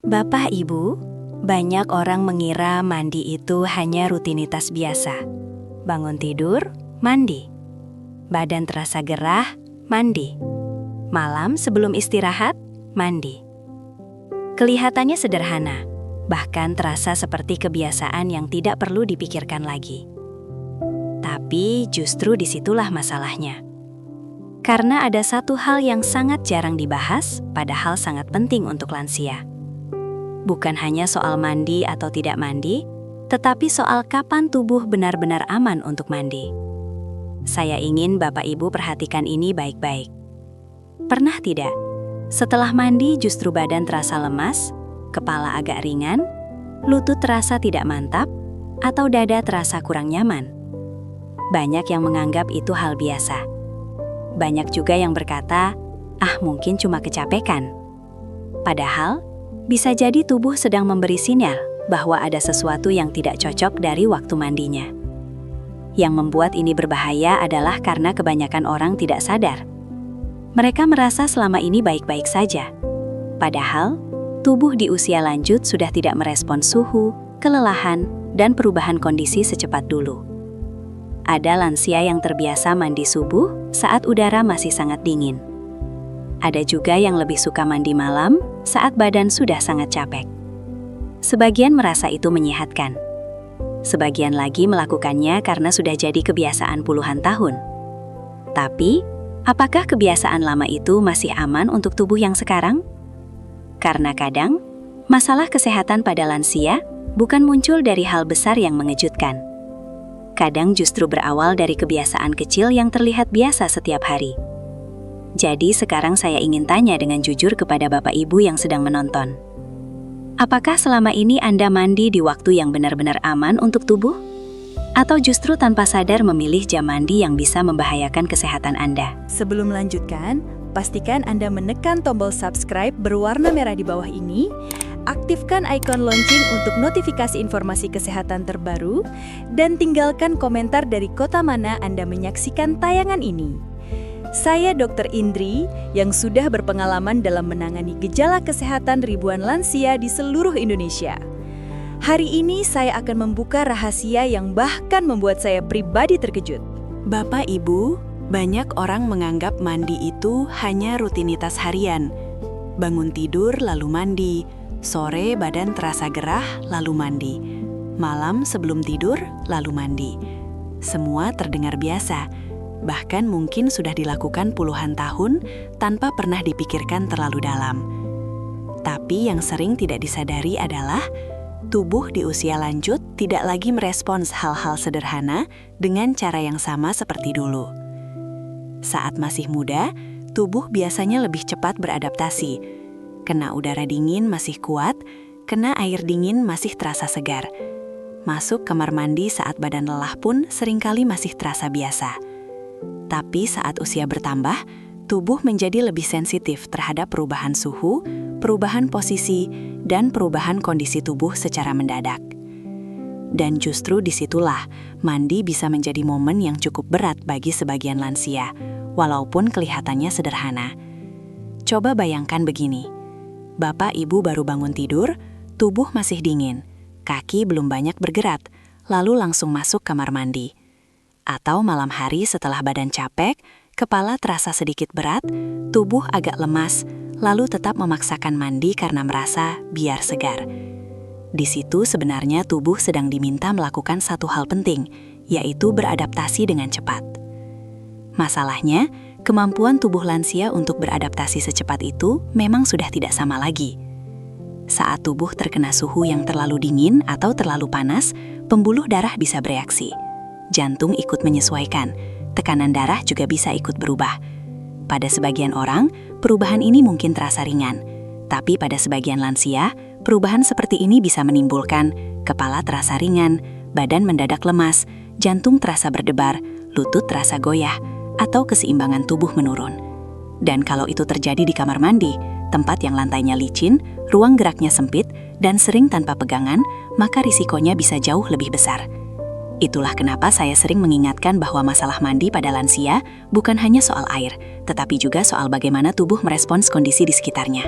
Bapak, Ibu, banyak orang mengira mandi itu hanya rutinitas biasa. Bangun tidur, mandi. Badan terasa gerah, mandi. Malam sebelum istirahat, mandi. Kelihatannya sederhana, bahkan terasa seperti kebiasaan yang tidak perlu dipikirkan lagi. Tapi justru disitulah masalahnya. Karena ada satu hal yang sangat jarang dibahas, padahal sangat penting untuk lansia. Bukan hanya soal mandi atau tidak mandi, tetapi soal kapan tubuh benar-benar aman untuk mandi. Saya ingin Bapak Ibu perhatikan ini baik-baik. Pernah tidak? Setelah mandi justru badan terasa lemas, kepala agak ringan, lutut terasa tidak mantap, atau dada terasa kurang nyaman. Banyak yang menganggap itu hal biasa. Banyak juga yang berkata, mungkin cuma kecapekan. Padahal, bisa jadi tubuh sedang memberi sinyal bahwa ada sesuatu yang tidak cocok dari waktu mandinya. Yang membuat ini berbahaya adalah karena kebanyakan orang tidak sadar. Mereka merasa selama ini baik-baik saja. Padahal, tubuh di usia lanjut sudah tidak merespon suhu, kelelahan, dan perubahan kondisi secepat dulu. Ada lansia yang terbiasa mandi subuh saat udara masih sangat dingin. Ada juga yang lebih suka mandi malam saat badan sudah sangat capek. Sebagian merasa itu menyehatkan. Sebagian lagi melakukannya karena sudah jadi kebiasaan puluhan tahun. Tapi, apakah kebiasaan lama itu masih aman untuk tubuh yang sekarang? Karena kadang, masalah kesehatan pada lansia bukan muncul dari hal besar yang mengejutkan. Kadang justru berawal dari kebiasaan kecil yang terlihat biasa setiap hari. Jadi sekarang saya ingin tanya dengan jujur kepada Bapak Ibu yang sedang menonton. Apakah selama ini Anda mandi di waktu yang benar-benar aman untuk tubuh? Atau justru tanpa sadar memilih jam mandi yang bisa membahayakan kesehatan Anda? Sebelum melanjutkan, pastikan Anda menekan tombol subscribe berwarna merah di bawah ini. Aktifkan ikon lonceng untuk notifikasi informasi kesehatan terbaru, dan tinggalkan komentar dari kota mana Anda menyaksikan tayangan ini. Saya Dr. Indri, yang sudah berpengalaman dalam menangani gejala kesehatan ribuan lansia di seluruh Indonesia. Hari ini saya akan membuka rahasia yang bahkan membuat saya pribadi terkejut. Bapak Ibu, banyak orang menganggap mandi itu hanya rutinitas harian. Bangun tidur lalu mandi. Sore badan terasa gerah, lalu mandi. Malam sebelum tidur, lalu mandi. Semua terdengar biasa, bahkan mungkin sudah dilakukan puluhan tahun tanpa pernah dipikirkan terlalu dalam. Tapi yang sering tidak disadari adalah tubuh di usia lanjut tidak lagi merespons hal-hal sederhana dengan cara yang sama seperti dulu. Saat masih muda, tubuh biasanya lebih cepat beradaptasi. Kena udara dingin masih kuat, kena air dingin masih terasa segar. Masuk kamar mandi saat badan lelah pun seringkali masih terasa biasa. Tapi saat usia bertambah, tubuh menjadi lebih sensitif terhadap perubahan suhu, perubahan posisi, dan perubahan kondisi tubuh secara mendadak. Dan justru disitulah mandi bisa menjadi momen yang cukup berat bagi sebagian lansia, walaupun kelihatannya sederhana. Coba bayangkan begini. Bapak Ibu baru bangun tidur, tubuh masih dingin, kaki belum banyak bergerak, lalu langsung masuk kamar mandi. Atau malam hari setelah badan capek, kepala terasa sedikit berat, tubuh agak lemas, lalu tetap memaksakan mandi karena merasa biar segar. Di situ sebenarnya tubuh sedang diminta melakukan satu hal penting, yaitu beradaptasi dengan cepat. Masalahnya, kemampuan tubuh lansia untuk beradaptasi secepat itu memang sudah tidak sama lagi. Saat tubuh terkena suhu yang terlalu dingin atau terlalu panas, pembuluh darah bisa bereaksi. Jantung ikut menyesuaikan, tekanan darah juga bisa ikut berubah. Pada sebagian orang, perubahan ini mungkin terasa ringan. Tapi pada sebagian lansia, perubahan seperti ini bisa menimbulkan kepala terasa ringan, badan mendadak lemas, jantung terasa berdebar, lutut terasa goyah, atau keseimbangan tubuh menurun. Dan kalau itu terjadi di kamar mandi, tempat yang lantainya licin, ruang geraknya sempit, dan sering tanpa pegangan, maka risikonya bisa jauh lebih besar. Itulah kenapa saya sering mengingatkan bahwa masalah mandi pada lansia bukan hanya soal air, tetapi juga soal bagaimana tubuh merespons kondisi di sekitarnya.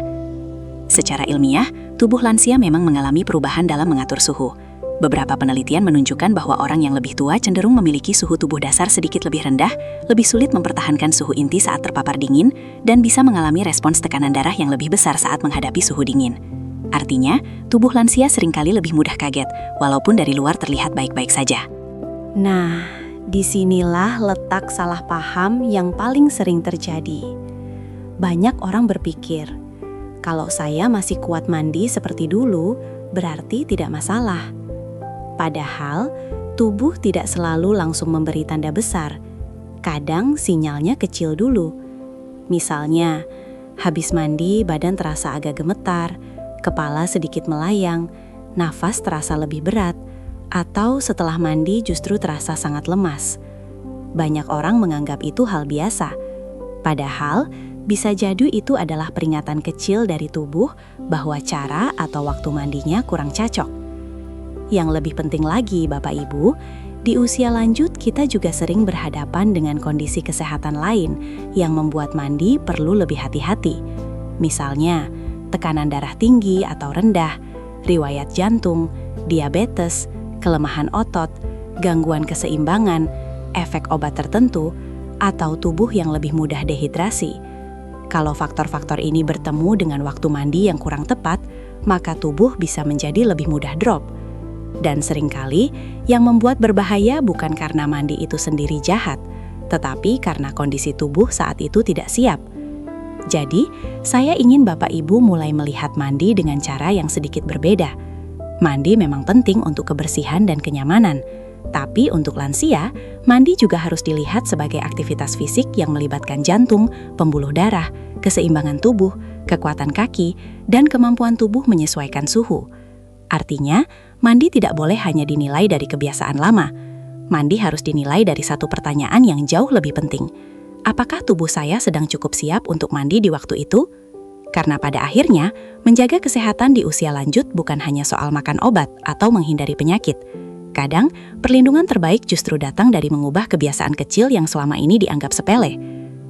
Secara ilmiah, tubuh lansia memang mengalami perubahan dalam mengatur suhu. Beberapa penelitian menunjukkan bahwa orang yang lebih tua cenderung memiliki suhu tubuh dasar sedikit lebih rendah, lebih sulit mempertahankan suhu inti saat terpapar dingin, dan bisa mengalami respons tekanan darah yang lebih besar saat menghadapi suhu dingin. Artinya, tubuh lansia seringkali lebih mudah kaget, walaupun dari luar terlihat baik-baik saja. Nah, disinilah letak salah paham yang paling sering terjadi. Banyak orang berpikir, kalau saya masih kuat mandi seperti dulu, berarti tidak masalah. Padahal, tubuh tidak selalu langsung memberi tanda besar. Kadang sinyalnya kecil dulu. Misalnya, habis mandi badan terasa agak gemetar, kepala sedikit melayang, nafas terasa lebih berat, atau setelah mandi justru terasa sangat lemas. Banyak orang menganggap itu hal biasa. Padahal, bisa jadi itu adalah peringatan kecil dari tubuh bahwa cara atau waktu mandinya kurang cocok. Yang lebih penting lagi, Bapak Ibu, di usia lanjut kita juga sering berhadapan dengan kondisi kesehatan lain yang membuat mandi perlu lebih hati-hati. Misalnya, tekanan darah tinggi atau rendah, riwayat jantung, diabetes, kelemahan otot, gangguan keseimbangan, efek obat tertentu, atau tubuh yang lebih mudah dehidrasi. Kalau faktor-faktor ini bertemu dengan waktu mandi yang kurang tepat, maka tubuh bisa menjadi lebih mudah drop. Dan seringkali, yang membuat berbahaya bukan karena mandi itu sendiri jahat, tetapi karena kondisi tubuh saat itu tidak siap. Jadi, saya ingin Bapak Ibu mulai melihat mandi dengan cara yang sedikit berbeda. Mandi memang penting untuk kebersihan dan kenyamanan, tapi untuk lansia, mandi juga harus dilihat sebagai aktivitas fisik yang melibatkan jantung, pembuluh darah, keseimbangan tubuh, kekuatan kaki, dan kemampuan tubuh menyesuaikan suhu. Artinya, mandi tidak boleh hanya dinilai dari kebiasaan lama. Mandi harus dinilai dari satu pertanyaan yang jauh lebih penting. Apakah tubuh saya sedang cukup siap untuk mandi di waktu itu? Karena pada akhirnya, menjaga kesehatan di usia lanjut bukan hanya soal makan obat atau menghindari penyakit. Kadang, perlindungan terbaik justru datang dari mengubah kebiasaan kecil yang selama ini dianggap sepele.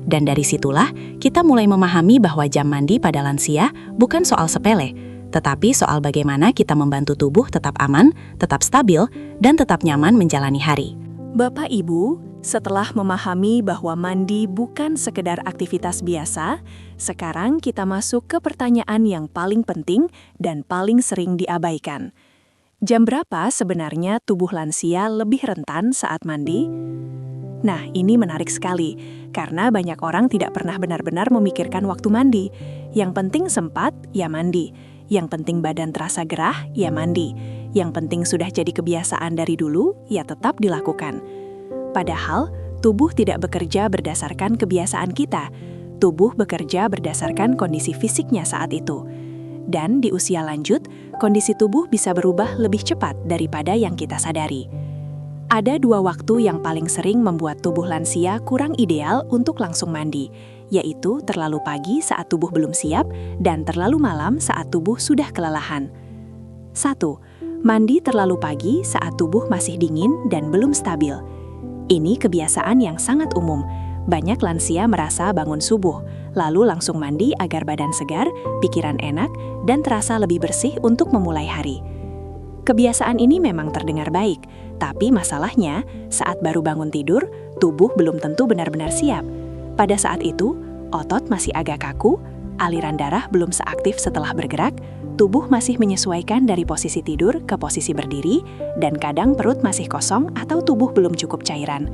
Dan dari situlah, kita mulai memahami bahwa jam mandi pada lansia bukan soal sepele, tetapi soal bagaimana kita membantu tubuh tetap aman, tetap stabil, dan tetap nyaman menjalani hari. Bapak Ibu, setelah memahami bahwa mandi bukan sekedar aktivitas biasa, sekarang kita masuk ke pertanyaan yang paling penting dan paling sering diabaikan. Jam berapa sebenarnya tubuh lansia lebih rentan saat mandi? Nah, ini menarik sekali, karena banyak orang tidak pernah benar-benar memikirkan waktu mandi. Yang penting sempat, ya mandi. Yang penting badan terasa gerah, ya mandi. Yang penting sudah jadi kebiasaan dari dulu, ya tetap dilakukan. Padahal, tubuh tidak bekerja berdasarkan kebiasaan kita. Tubuh bekerja berdasarkan kondisi fisiknya saat itu. Dan di usia lanjut, kondisi tubuh bisa berubah lebih cepat daripada yang kita sadari. Ada dua waktu yang paling sering membuat tubuh lansia kurang ideal untuk langsung mandi, yaitu terlalu pagi saat tubuh belum siap dan terlalu malam saat tubuh sudah kelelahan. 1. Mandi terlalu pagi saat tubuh masih dingin dan belum stabil. Ini kebiasaan yang sangat umum. Banyak lansia merasa bangun subuh, lalu langsung mandi agar badan segar, pikiran enak, dan terasa lebih bersih untuk memulai hari. Kebiasaan ini memang terdengar baik, tapi masalahnya saat baru bangun tidur, tubuh belum tentu benar-benar siap. Pada saat itu, otot masih agak kaku, aliran darah belum seaktif setelah bergerak, tubuh masih menyesuaikan dari posisi tidur ke posisi berdiri, dan kadang perut masih kosong atau tubuh belum cukup cairan.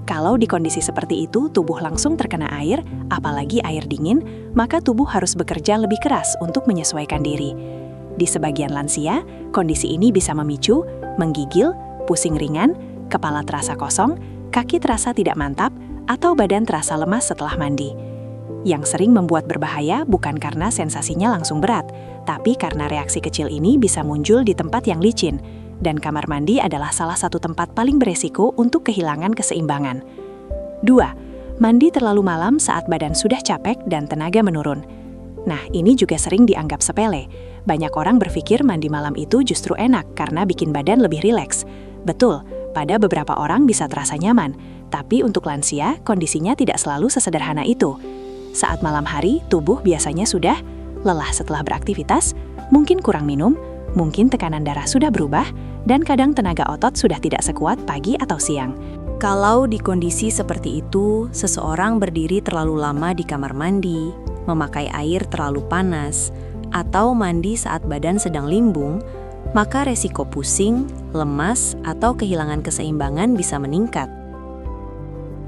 Kalau di kondisi seperti itu tubuh langsung terkena air, apalagi air dingin, maka tubuh harus bekerja lebih keras untuk menyesuaikan diri. Di sebagian lansia, kondisi ini bisa memicu menggigil, pusing ringan, kepala terasa kosong, kaki terasa tidak mantap, atau badan terasa lemas setelah mandi. Yang sering membuat berbahaya bukan karena sensasinya langsung berat, tapi karena reaksi kecil ini bisa muncul di tempat yang licin, dan kamar mandi adalah salah satu tempat paling beresiko untuk kehilangan keseimbangan. 2. Mandi terlalu malam saat badan sudah capek dan tenaga menurun. Nah, ini juga sering dianggap sepele. Banyak orang berpikir mandi malam itu justru enak karena bikin badan lebih rileks. Betul, pada beberapa orang bisa terasa nyaman, tapi untuk lansia, kondisinya tidak selalu sesederhana itu. Saat malam hari, tubuh biasanya sudah lelah setelah beraktivitas, mungkin kurang minum, mungkin tekanan darah sudah berubah, dan kadang tenaga otot sudah tidak sekuat pagi atau siang. Kalau di kondisi seperti itu, seseorang berdiri terlalu lama di kamar mandi, memakai air terlalu panas, atau mandi saat badan sedang limbung, maka resiko pusing, lemas, atau kehilangan keseimbangan bisa meningkat.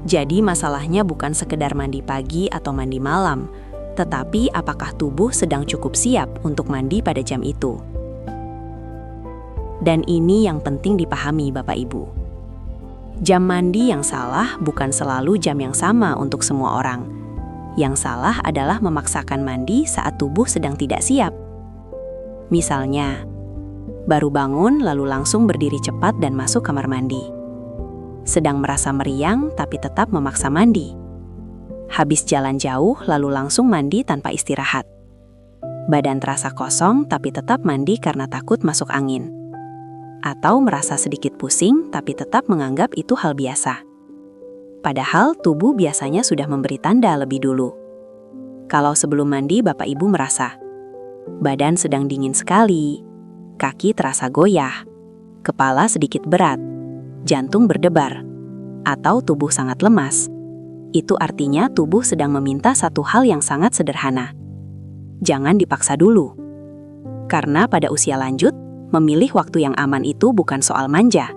Jadi masalahnya bukan sekedar mandi pagi atau mandi malam, tetapi apakah tubuh sedang cukup siap untuk mandi pada jam itu. Dan ini yang penting dipahami Bapak Ibu. Jam mandi yang salah bukan selalu jam yang sama untuk semua orang. Yang salah adalah memaksakan mandi saat tubuh sedang tidak siap. Misalnya, baru bangun lalu langsung berdiri cepat dan masuk kamar mandi. Sedang merasa meriang tapi tetap memaksa mandi. Habis jalan jauh lalu langsung mandi tanpa istirahat. Badan terasa kosong tapi tetap mandi karena takut masuk angin. Atau merasa sedikit pusing tapi tetap menganggap itu hal biasa. Padahal tubuh biasanya sudah memberi tanda lebih dulu. Kalau sebelum mandi Bapak Ibu merasa badan sedang dingin sekali, kaki terasa goyah, kepala sedikit berat, jantung berdebar, atau tubuh sangat lemas, itu artinya tubuh sedang meminta satu hal yang sangat sederhana. Jangan dipaksa dulu. Karena pada usia lanjut, memilih waktu yang aman itu bukan soal manja,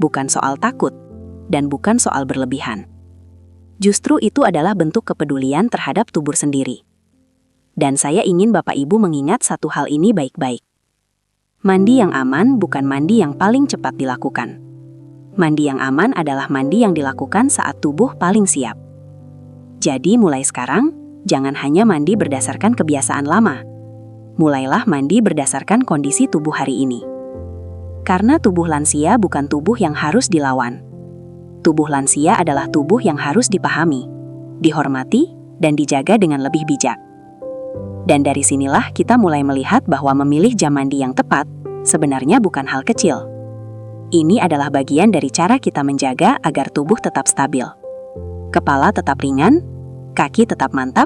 bukan soal takut, dan bukan soal berlebihan. Justru itu adalah bentuk kepedulian terhadap tubuh sendiri. Dan saya ingin Bapak Ibu mengingat satu hal ini baik-baik. Mandi yang aman bukan mandi yang paling cepat dilakukan. Mandi yang aman adalah mandi yang dilakukan saat tubuh paling siap. Jadi mulai sekarang, jangan hanya mandi berdasarkan kebiasaan lama. Mulailah mandi berdasarkan kondisi tubuh hari ini. Karena tubuh lansia bukan tubuh yang harus dilawan. Tubuh lansia adalah tubuh yang harus dipahami, dihormati, dan dijaga dengan lebih bijak. Dan dari sinilah kita mulai melihat bahwa memilih jam mandi yang tepat sebenarnya bukan hal kecil. Ini adalah bagian dari cara kita menjaga agar tubuh tetap stabil. Kepala tetap ringan, kaki tetap mantap,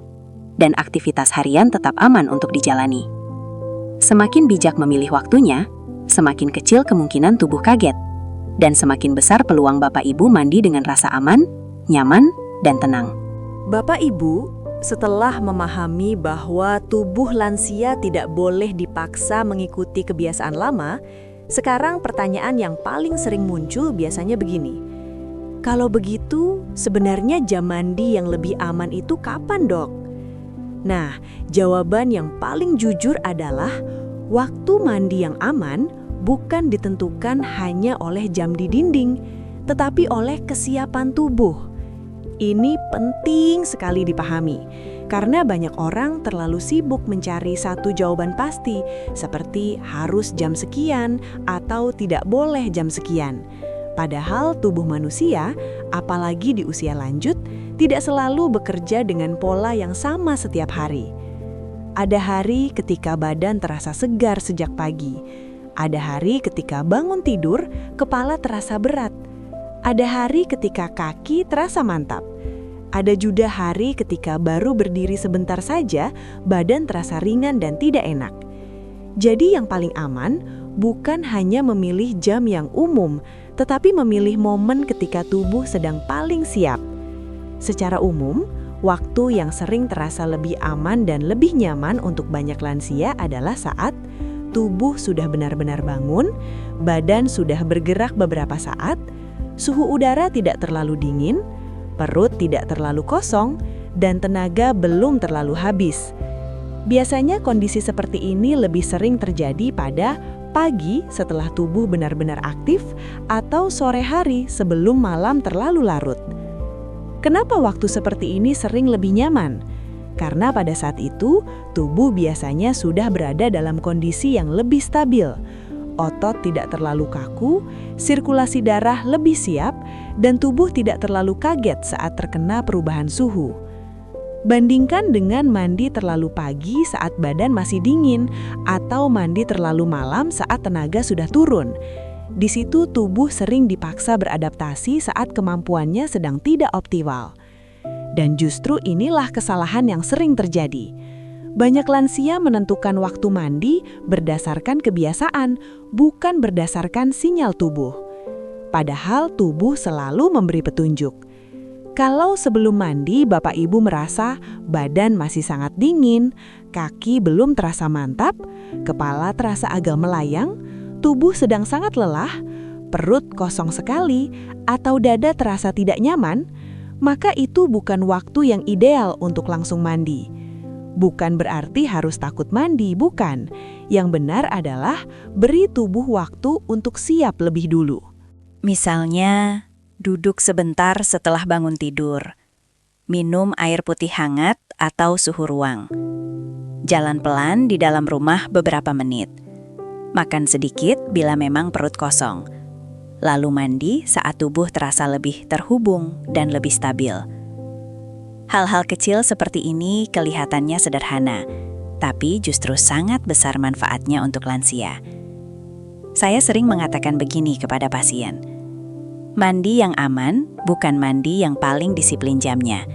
dan aktivitas harian tetap aman untuk dijalani. Semakin bijak memilih waktunya, semakin kecil kemungkinan tubuh kaget, dan semakin besar peluang Bapak Ibu mandi dengan rasa aman, nyaman, dan tenang. Bapak Ibu, setelah memahami bahwa tubuh lansia tidak boleh dipaksa mengikuti kebiasaan lama, sekarang pertanyaan yang paling sering muncul biasanya begini. Kalau begitu, sebenarnya jam mandi yang lebih aman itu kapan, Dok? Nah, jawaban yang paling jujur adalah waktu mandi yang aman bukan ditentukan hanya oleh jam di dinding, tetapi oleh kesiapan tubuh. Ini penting sekali dipahami, karena banyak orang terlalu sibuk mencari satu jawaban pasti, seperti harus jam sekian atau tidak boleh jam sekian. Padahal tubuh manusia, apalagi di usia lanjut, tidak selalu bekerja dengan pola yang sama setiap hari. Ada hari ketika badan terasa segar sejak pagi. Ada hari ketika bangun tidur, kepala terasa berat. Ada hari ketika kaki terasa mantap. Ada juga hari ketika baru berdiri sebentar saja, badan terasa ringan dan tidak enak. Jadi yang paling aman bukan hanya memilih jam yang umum, tetapi memilih momen ketika tubuh sedang paling siap. Secara umum, waktu yang sering terasa lebih aman dan lebih nyaman untuk banyak lansia adalah saat tubuh sudah benar-benar bangun, badan sudah bergerak beberapa saat, suhu udara tidak terlalu dingin, perut tidak terlalu kosong, dan tenaga belum terlalu habis. Biasanya kondisi seperti ini lebih sering terjadi pada pagi setelah tubuh benar-benar aktif atau sore hari sebelum malam terlalu larut. Kenapa waktu seperti ini sering lebih nyaman? Karena pada saat itu, tubuh biasanya sudah berada dalam kondisi yang lebih stabil. Otot tidak terlalu kaku, sirkulasi darah lebih siap, dan tubuh tidak terlalu kaget saat terkena perubahan suhu. Bandingkan dengan mandi terlalu pagi saat badan masih dingin, atau mandi terlalu malam saat tenaga sudah turun. Di situ tubuh sering dipaksa beradaptasi saat kemampuannya sedang tidak optimal. Dan justru inilah kesalahan yang sering terjadi. Banyak lansia menentukan waktu mandi berdasarkan kebiasaan, bukan berdasarkan sinyal tubuh. Padahal tubuh selalu memberi petunjuk. Kalau sebelum mandi Bapak Ibu merasa badan masih sangat dingin, kaki belum terasa mantap, kepala terasa agak melayang, tubuh sedang sangat lelah, perut kosong sekali, atau dada terasa tidak nyaman, maka itu bukan waktu yang ideal untuk langsung mandi. Bukan berarti harus takut mandi, bukan. Yang benar adalah beri tubuh waktu untuk siap lebih dulu. Misalnya, duduk sebentar setelah bangun tidur, minum air putih hangat atau suhu ruang, jalan pelan di dalam rumah beberapa menit, makan sedikit bila memang perut kosong, lalu mandi saat tubuh terasa lebih terhubung dan lebih stabil. Hal-hal kecil seperti ini kelihatannya sederhana, tapi justru sangat besar manfaatnya untuk lansia. Saya sering mengatakan begini kepada pasien, mandi yang aman bukan mandi yang paling disiplin jamnya.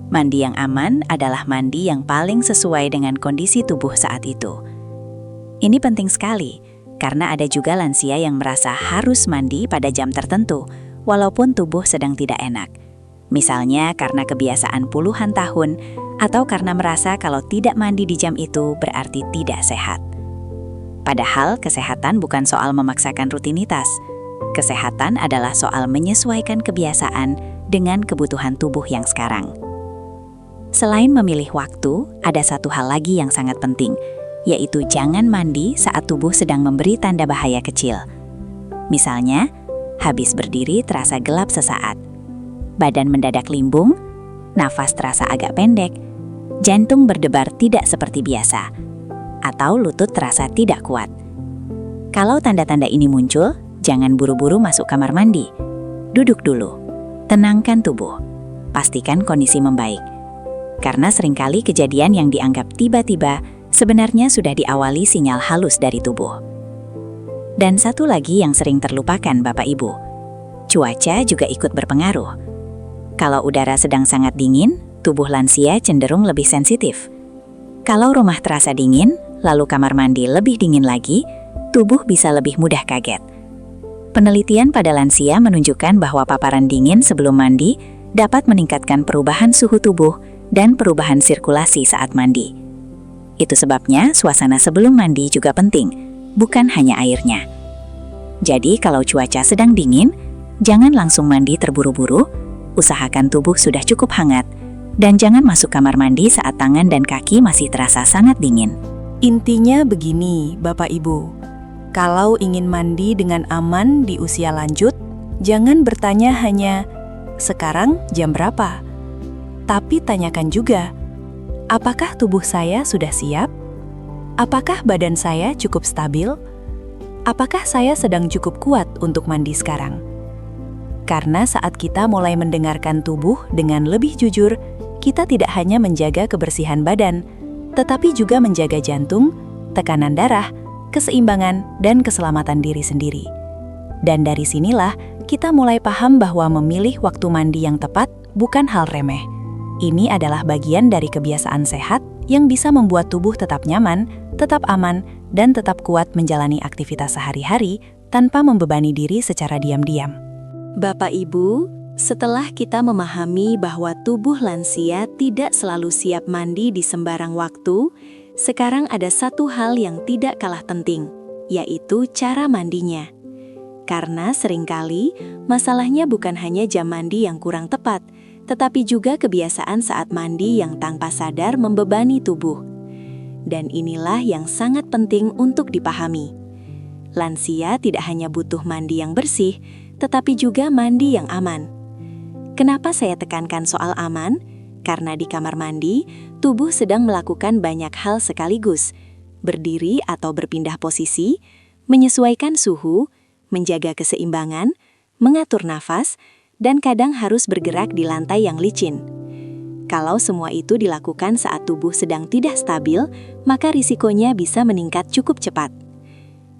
Mandi yang aman adalah mandi yang paling sesuai dengan kondisi tubuh saat itu. Ini penting sekali, karena ada juga lansia yang merasa harus mandi pada jam tertentu, walaupun tubuh sedang tidak enak. Misalnya karena kebiasaan puluhan tahun, atau karena merasa kalau tidak mandi di jam itu berarti tidak sehat. Padahal kesehatan bukan soal memaksakan rutinitas. Kesehatan adalah soal menyesuaikan kebiasaan dengan kebutuhan tubuh yang sekarang. Selain memilih waktu, ada satu hal lagi yang sangat penting, yaitu jangan mandi saat tubuh sedang memberi tanda bahaya kecil. Misalnya, habis berdiri terasa gelap sesaat, badan mendadak limbung, nafas terasa agak pendek, jantung berdebar tidak seperti biasa, atau lutut terasa tidak kuat. Kalau tanda-tanda ini muncul, jangan buru-buru masuk kamar mandi. Duduk dulu, tenangkan tubuh, pastikan kondisi membaik. Karena seringkali kejadian yang dianggap tiba-tiba sebenarnya sudah diawali sinyal halus dari tubuh. Dan satu lagi yang sering terlupakan Bapak Ibu, cuaca juga ikut berpengaruh. Kalau udara sedang sangat dingin, tubuh lansia cenderung lebih sensitif. Kalau rumah terasa dingin, lalu kamar mandi lebih dingin lagi, tubuh bisa lebih mudah kaget. Penelitian pada lansia menunjukkan bahwa paparan dingin sebelum mandi dapat meningkatkan perubahan suhu tubuh dan perubahan sirkulasi saat mandi. Itu sebabnya suasana sebelum mandi juga penting, bukan hanya airnya. Jadi kalau cuaca sedang dingin, jangan langsung mandi terburu-buru, usahakan tubuh sudah cukup hangat, dan jangan masuk kamar mandi saat tangan dan kaki masih terasa sangat dingin. Intinya begini, Bapak Ibu. Kalau ingin mandi dengan aman di usia lanjut, jangan bertanya hanya, sekarang jam berapa? Tapi tanyakan juga, apakah tubuh saya sudah siap? Apakah badan saya cukup stabil? Apakah saya sedang cukup kuat untuk mandi sekarang? Karena saat kita mulai mendengarkan tubuh dengan lebih jujur, kita tidak hanya menjaga kebersihan badan, tetapi juga menjaga jantung, tekanan darah, keseimbangan, dan keselamatan diri sendiri. Dan dari sinilah kita mulai paham bahwa memilih waktu mandi yang tepat bukan hal remeh. Ini adalah bagian dari kebiasaan sehat yang bisa membuat tubuh tetap nyaman, tetap aman, dan tetap kuat menjalani aktivitas sehari-hari tanpa membebani diri secara diam-diam. Bapak Ibu, setelah kita memahami bahwa tubuh lansia tidak selalu siap mandi di sembarang waktu, sekarang ada satu hal yang tidak kalah penting, yaitu cara mandinya. Karena seringkali masalahnya bukan hanya jam mandi yang kurang tepat, tetapi juga kebiasaan saat mandi yang tanpa sadar membebani tubuh. Dan inilah yang sangat penting untuk dipahami. Lansia tidak hanya butuh mandi yang bersih, tetapi juga mandi yang aman. Kenapa saya tekankan soal aman? Karena di kamar mandi, tubuh sedang melakukan banyak hal sekaligus, berdiri atau berpindah posisi, menyesuaikan suhu, menjaga keseimbangan, mengatur nafas, dan kadang harus bergerak di lantai yang licin. Kalau semua itu dilakukan saat tubuh sedang tidak stabil, maka risikonya bisa meningkat cukup cepat.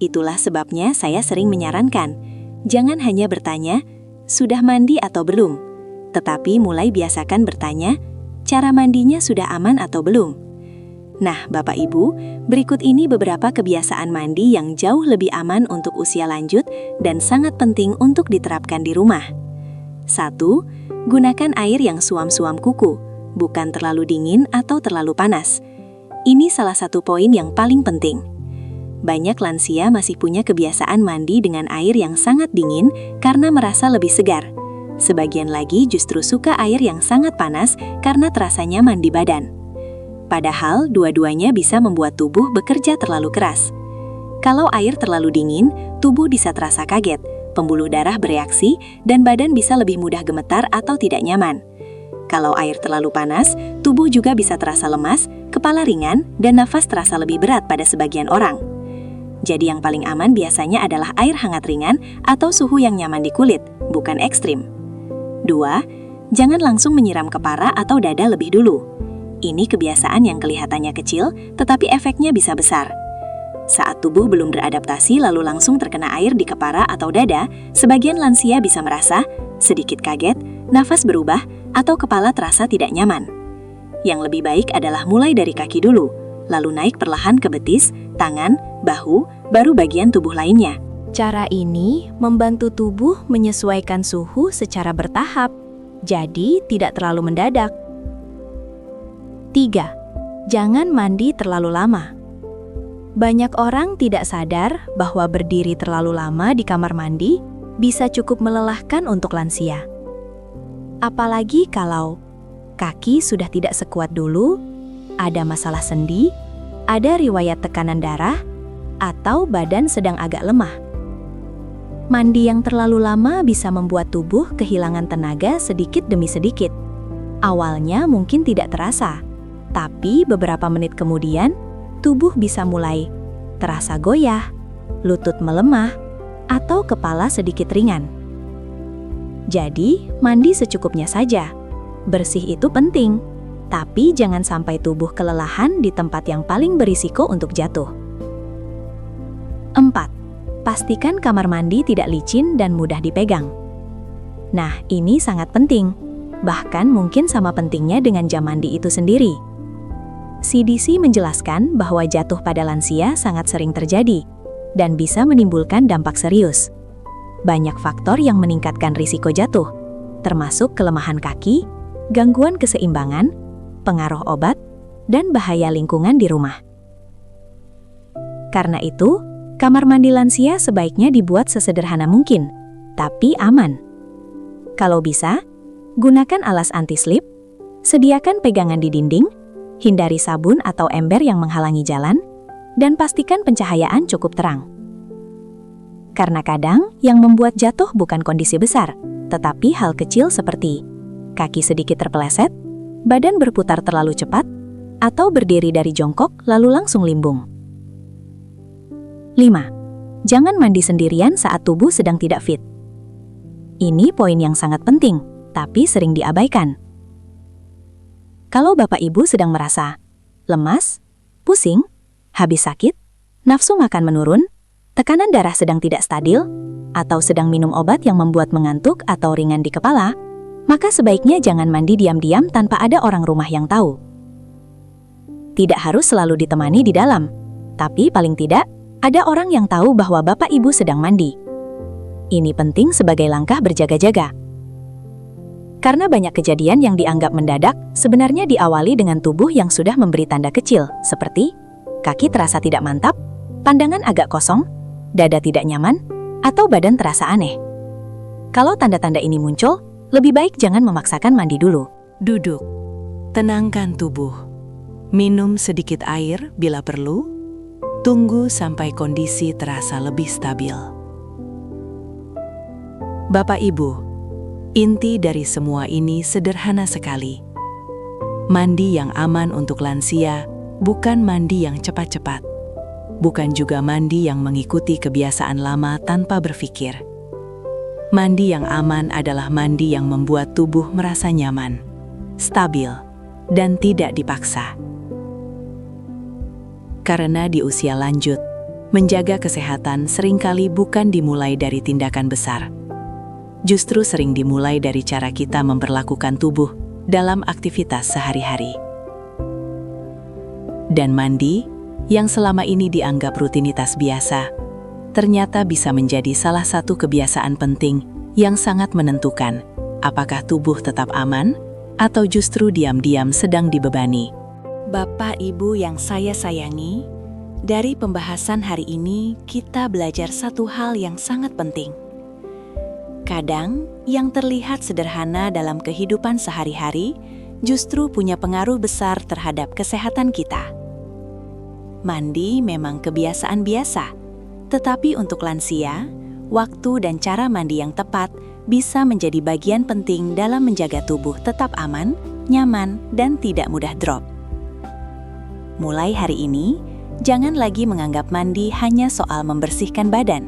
Itulah sebabnya saya sering menyarankan, jangan hanya bertanya, sudah mandi atau belum? Tetapi mulai biasakan bertanya, cara mandinya sudah aman atau belum? Nah, Bapak Ibu, berikut ini beberapa kebiasaan mandi yang jauh lebih aman untuk usia lanjut dan sangat penting untuk diterapkan di rumah. 1. Gunakan air yang suam-suam kuku, bukan terlalu dingin atau terlalu panas. Ini salah satu poin yang paling penting. Banyak lansia masih punya kebiasaan mandi dengan air yang sangat dingin karena merasa lebih segar. Sebagian lagi justru suka air yang sangat panas karena terasa nyaman di badan. Padahal dua-duanya bisa membuat tubuh bekerja terlalu keras. Kalau air terlalu dingin, tubuh bisa terasa kaget, pembuluh darah bereaksi, dan badan bisa lebih mudah gemetar atau tidak nyaman. Kalau air terlalu panas, tubuh juga bisa terasa lemas, kepala ringan, dan nafas terasa lebih berat pada sebagian orang. Jadi yang paling aman biasanya adalah air hangat ringan atau suhu yang nyaman di kulit, bukan ekstrim. 2. Jangan langsung menyiram kepala atau dada lebih dulu. Ini kebiasaan yang kelihatannya kecil, tetapi efeknya bisa besar. Saat tubuh belum beradaptasi lalu langsung terkena air di kepala atau dada, sebagian lansia bisa merasa sedikit kaget, nafas berubah, atau kepala terasa tidak nyaman. Yang lebih baik adalah mulai dari kaki dulu, lalu naik perlahan ke betis, tangan, bahu, baru bagian tubuh lainnya. Cara ini membantu tubuh menyesuaikan suhu secara bertahap, jadi tidak terlalu mendadak. 3. Jangan mandi terlalu lama. Banyak orang tidak sadar bahwa berdiri terlalu lama di kamar mandi bisa cukup melelahkan untuk lansia. Apalagi kalau kaki sudah tidak sekuat dulu, ada masalah sendi, ada riwayat tekanan darah, atau badan sedang agak lemah. Mandi yang terlalu lama bisa membuat tubuh kehilangan tenaga sedikit demi sedikit. Awalnya mungkin tidak terasa, tapi beberapa menit kemudian, tubuh bisa mulai terasa goyah, lutut melemah, atau kepala sedikit ringan. Jadi, mandi secukupnya saja. Bersih itu penting, tapi jangan sampai tubuh kelelahan di tempat yang paling berisiko untuk jatuh. 4. Pastikan kamar mandi tidak licin dan mudah dipegang. Nah, ini sangat penting. Bahkan mungkin sama pentingnya dengan jam mandi itu sendiri. CDC menjelaskan bahwa jatuh pada lansia sangat sering terjadi dan bisa menimbulkan dampak serius. Banyak faktor yang meningkatkan risiko jatuh, termasuk kelemahan kaki, gangguan keseimbangan, pengaruh obat, dan bahaya lingkungan di rumah. Karena itu, kamar mandi lansia sebaiknya dibuat sesederhana mungkin, tapi aman. Kalau bisa, gunakan alas anti-slip, sediakan pegangan di dinding, hindari sabun atau ember yang menghalangi jalan, dan pastikan pencahayaan cukup terang. Karena kadang yang membuat jatuh bukan kondisi besar, tetapi hal kecil seperti kaki sedikit terpeleset, badan berputar terlalu cepat, atau berdiri dari jongkok lalu langsung limbung. 5. Jangan mandi sendirian saat tubuh sedang tidak fit. Ini poin yang sangat penting, tapi sering diabaikan. Kalau Bapak Ibu sedang merasa lemas, pusing, habis sakit, nafsu makan menurun, tekanan darah sedang tidak stabil, atau sedang minum obat yang membuat mengantuk atau ringan di kepala, maka sebaiknya jangan mandi diam-diam tanpa ada orang rumah yang tahu. Tidak harus selalu ditemani di dalam, tapi paling tidak, ada orang yang tahu bahwa Bapak Ibu sedang mandi. Ini penting sebagai langkah berjaga-jaga. Karena banyak kejadian yang dianggap mendadak, sebenarnya diawali dengan tubuh yang sudah memberi tanda kecil, seperti kaki terasa tidak mantap, pandangan agak kosong, dada tidak nyaman, atau badan terasa aneh. Kalau tanda-tanda ini muncul, lebih baik jangan memaksakan mandi dulu. Duduk. Tenangkan tubuh. Minum sedikit air bila perlu. Tunggu sampai kondisi terasa lebih stabil. Bapak Ibu, inti dari semua ini sederhana sekali. Mandi yang aman untuk lansia bukan mandi yang cepat-cepat. Bukan juga mandi yang mengikuti kebiasaan lama tanpa berpikir. Mandi yang aman adalah mandi yang membuat tubuh merasa nyaman, stabil, dan tidak dipaksa. Karena di usia lanjut, menjaga kesehatan seringkali bukan dimulai dari tindakan besar. Justru sering dimulai dari cara kita memperlakukan tubuh dalam aktivitas sehari-hari. Dan mandi, yang selama ini dianggap rutinitas biasa, ternyata bisa menjadi salah satu kebiasaan penting yang sangat menentukan apakah tubuh tetap aman atau justru diam-diam sedang dibebani. Bapak Ibu yang saya sayangi, dari pembahasan hari ini kita belajar satu hal yang sangat penting. Kadang, yang terlihat sederhana dalam kehidupan sehari-hari justru punya pengaruh besar terhadap kesehatan kita. Mandi memang kebiasaan biasa, tetapi untuk lansia, waktu dan cara mandi yang tepat bisa menjadi bagian penting dalam menjaga tubuh tetap aman, nyaman, dan tidak mudah drop. Mulai hari ini, jangan lagi menganggap mandi hanya soal membersihkan badan.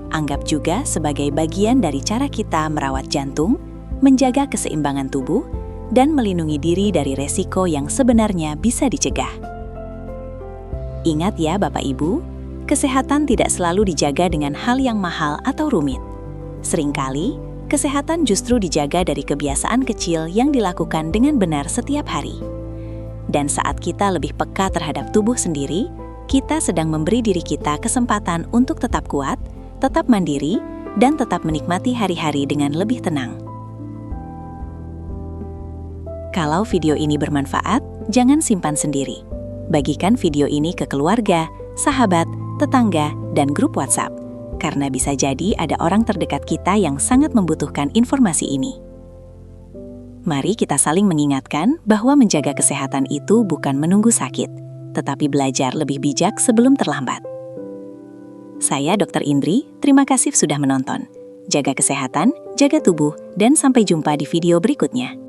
Anggap juga sebagai bagian dari cara kita merawat jantung, menjaga keseimbangan tubuh, dan melindungi diri dari resiko yang sebenarnya bisa dicegah. Ingat ya Bapak Ibu, kesehatan tidak selalu dijaga dengan hal yang mahal atau rumit. Seringkali, kesehatan justru dijaga dari kebiasaan kecil yang dilakukan dengan benar setiap hari. Dan saat kita lebih peka terhadap tubuh sendiri, kita sedang memberi diri kita kesempatan untuk tetap kuat, tetap mandiri, dan tetap menikmati hari-hari dengan lebih tenang. Kalau video ini bermanfaat, jangan simpan sendiri. Bagikan video ini ke keluarga, sahabat, tetangga, dan grup WhatsApp, karena bisa jadi ada orang terdekat kita yang sangat membutuhkan informasi ini. Mari kita saling mengingatkan bahwa menjaga kesehatan itu bukan menunggu sakit, tetapi belajar lebih bijak sebelum terlambat. Saya Dr. Indri, terima kasih sudah menonton. Jaga kesehatan, jaga tubuh, dan sampai jumpa di video berikutnya.